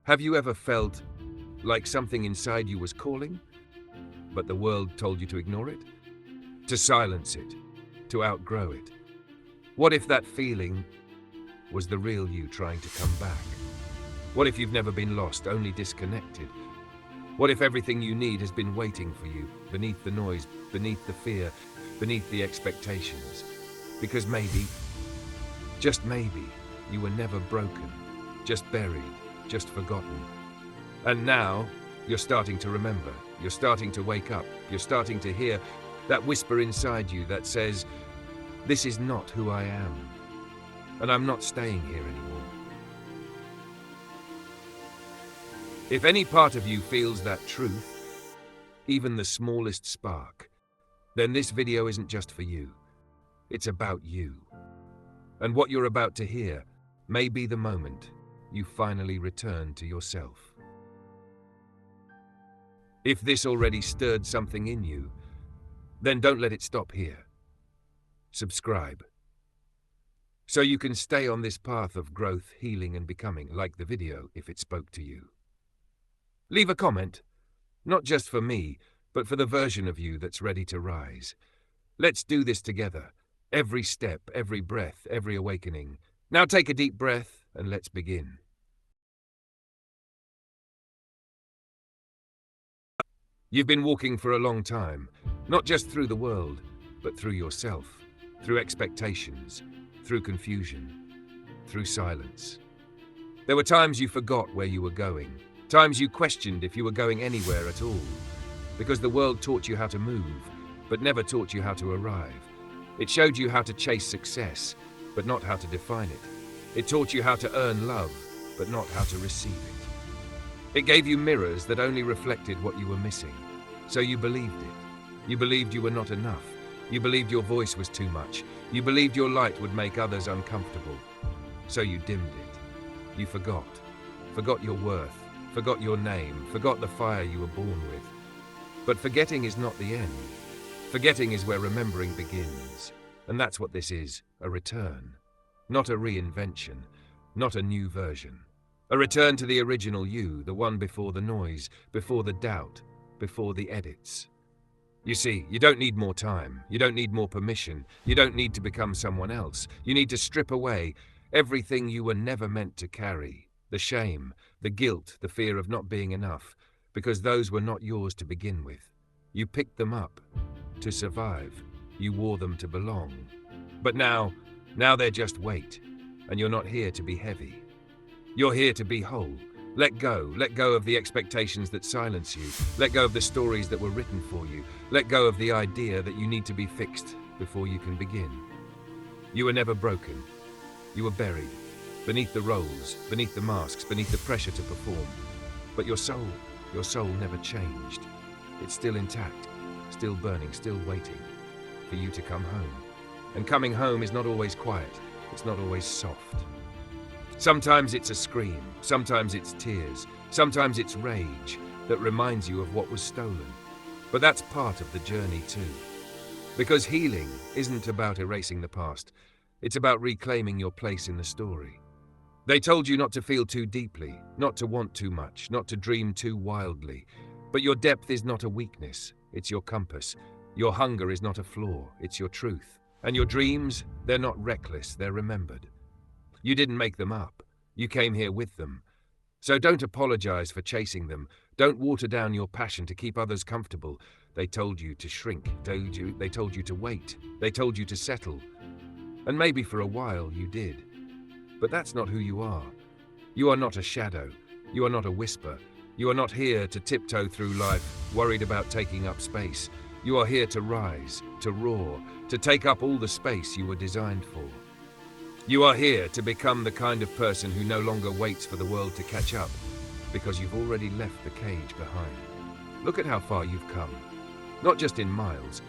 Have you ever felt like something inside you was calling, but the world told you to ignore it? To silence it? To outgrow it? What if that feeling was the real you trying to come back? What if you've never been lost, only disconnected? What if everything you need has been waiting for you, beneath the noise, beneath the fear, beneath the expectations? Because maybe, just maybe, you were never broken, just buried, just forgotten. And now, you're starting to remember, you're starting to wake up, you're starting to hear that whisper inside you that says, "This is not who I am, and I'm not staying here anymore." If any part of you feels that truth, even the smallest spark, then this video isn't just for you. It's about you. And what you're about to hear may be the moment you finally return to yourself. If this already stirred something in you, then don't let it stop here. Subscribe, so you can stay on this path of growth, healing, and becoming, like the video if it spoke to you. Leave a comment, not just for me, but for the version of you that's ready to rise. Let's do this together. Every step, every breath, every awakening. Now take a deep breath and let's begin. You've been walking for a long time, not just through the world, but through yourself, through expectations, through confusion, through silence. There were times you forgot where you were going, times you questioned if you were going anywhere at all, because the world taught you how to move, but never taught you how to arrive. It showed you how to chase success, but not how to define it. It taught you how to earn love, but not how to receive it. It gave you mirrors that only reflected what you were missing. So you believed it. You believed you were not enough. You believed your voice was too much. You believed your light would make others uncomfortable. So you dimmed it. You forgot your worth, forgot your name, forgot the fire you were born with. But forgetting is not the end. Forgetting is where remembering begins. And that's what this is, a return. Not a reinvention, not a new version. A return to the original you, the one before the noise, before the doubt, before the edits. You see, you don't need more time. You don't need more permission. You don't need to become someone else. You need to strip away everything you were never meant to carry. The shame, the guilt, the fear of not being enough, because those were not yours to begin with. You picked them up to survive. You wore them to belong. But now they're just weight, and you're not here to be heavy. You're here to be whole. Let go of the expectations that silence you. Let go of the stories that were written for you. Let go of the idea that you need to be fixed before you can begin. You were never broken. You were buried, beneath the roles, beneath the masks, beneath the pressure to perform. But your soul never changed. It's still intact, still burning, still waiting for you to come home. And coming home is not always quiet. It's not always soft. Sometimes it's a scream, sometimes it's tears, sometimes it's rage that reminds you of what was stolen. But that's part of the journey too. Because healing isn't about erasing the past, it's about reclaiming your place in the story. They told you not to feel too deeply, not to want too much, not to dream too wildly. But your depth is not a weakness, it's your compass. Your hunger is not a flaw, it's your truth. And your dreams, they're not reckless, they're remembered. You didn't make them up. You came here with them. So don't apologize for chasing them. Don't water down your passion to keep others comfortable. They told you to shrink. They told you to wait. They told you to settle. And maybe for a while you did. But that's not who you are. You are not a shadow. You are not a whisper. You are not here to tiptoe through life, worried about taking up space. You are here to rise, to roar, to take up all the space you were designed for. You are here to become the kind of person who no longer waits for the world to catch up, because you've already left the cage behind. Look at how far you've come. Not just in miles,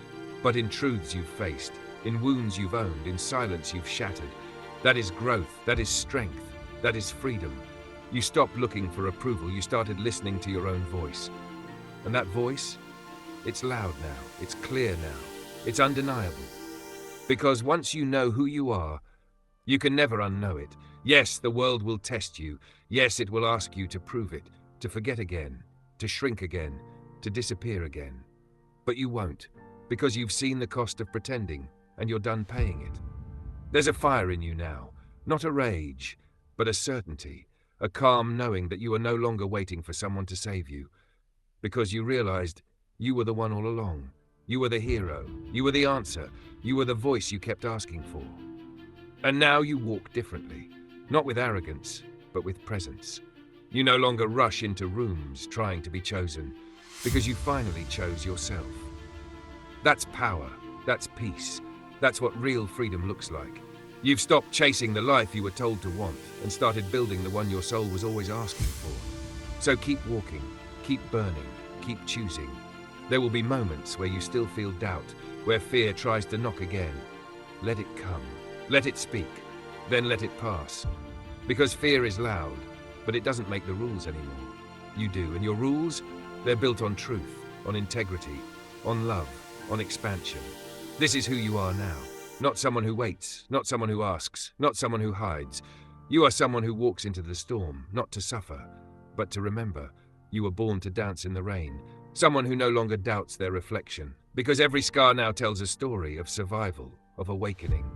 but in truths you've faced, in wounds you've owned, in silence you've shattered. That is growth, that is strength, that is freedom. You stopped looking for approval, you started listening to your own voice. And that voice, it's loud now, it's clear now, it's undeniable. Because once you know who you are, you can never unknow it. Yes, the world will test you. Yes, it will ask you to prove it, to forget again, to shrink again, to disappear again. But you won't, because you've seen the cost of pretending, and you're done paying it. There's a fire in you now, not a rage, but a certainty, a calm knowing that you are no longer waiting for someone to save you, because you realized you were the one all along. You were the hero, you were the answer, you were the voice you kept asking for. And now you walk differently, not with arrogance, but with presence. You no longer rush into rooms trying to be chosen, because you finally chose yourself. That's power, that's peace, that's what real freedom looks like. You've stopped chasing the life you were told to want and started building the one your soul was always asking for. So keep walking, keep burning, keep choosing. There will be moments where you still feel doubt, where fear tries to knock again. Let it come, let it speak, then let it pass. Because fear is loud, but it doesn't make the rules anymore. You do, and your rules, they're built on truth, on integrity, on love, on expansion. This is who you are now. Not someone who waits, not someone who asks, not someone who hides. You are someone who walks into the storm, not to suffer, but to remember. You were born to dance in the rain. Someone who no longer doubts their reflection, because every scar now tells a story of survival, of awakening,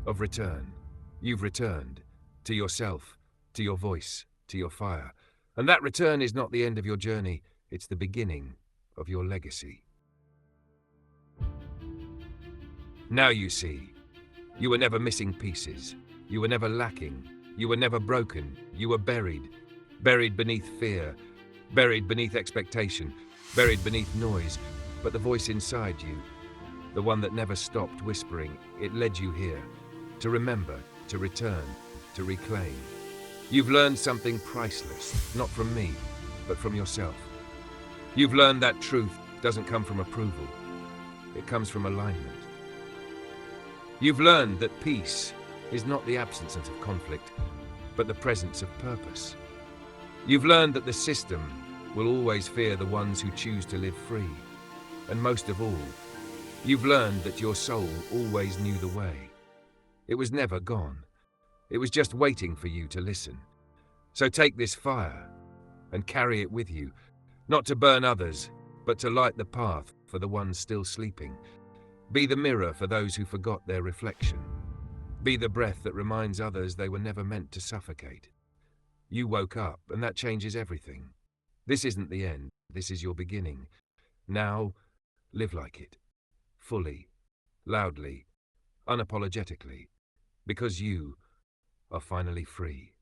of return. You've returned to yourself, to your voice, to your fire. And that return is not the end of your journey, it's the beginning of your legacy. Now you see, you were never missing pieces. You were never lacking. You were never broken. You were buried. Buried beneath fear. Buried beneath expectation. Buried beneath noise. But the voice inside you, the one that never stopped whispering, it led you here. To remember, to return, to reclaim. You've learned something priceless, not from me, but from yourself. You've learned that truth doesn't come from approval. It comes from alignment. You've learned that peace is not the absence of conflict, but the presence of purpose. You've learned that the system will always fear the ones who choose to live free. And most of all, you've learned that your soul always knew the way. It was never gone. It was just waiting for you to listen. So take this fire and carry it with you, not to burn others, but to light the path for the ones still sleeping. Be the mirror for those who forgot their reflection. Be the breath that reminds others they were never meant to suffocate. You woke up, and that changes everything. This isn't the end, this is your beginning. Now, live like it. Fully, loudly, unapologetically, because you are finally free.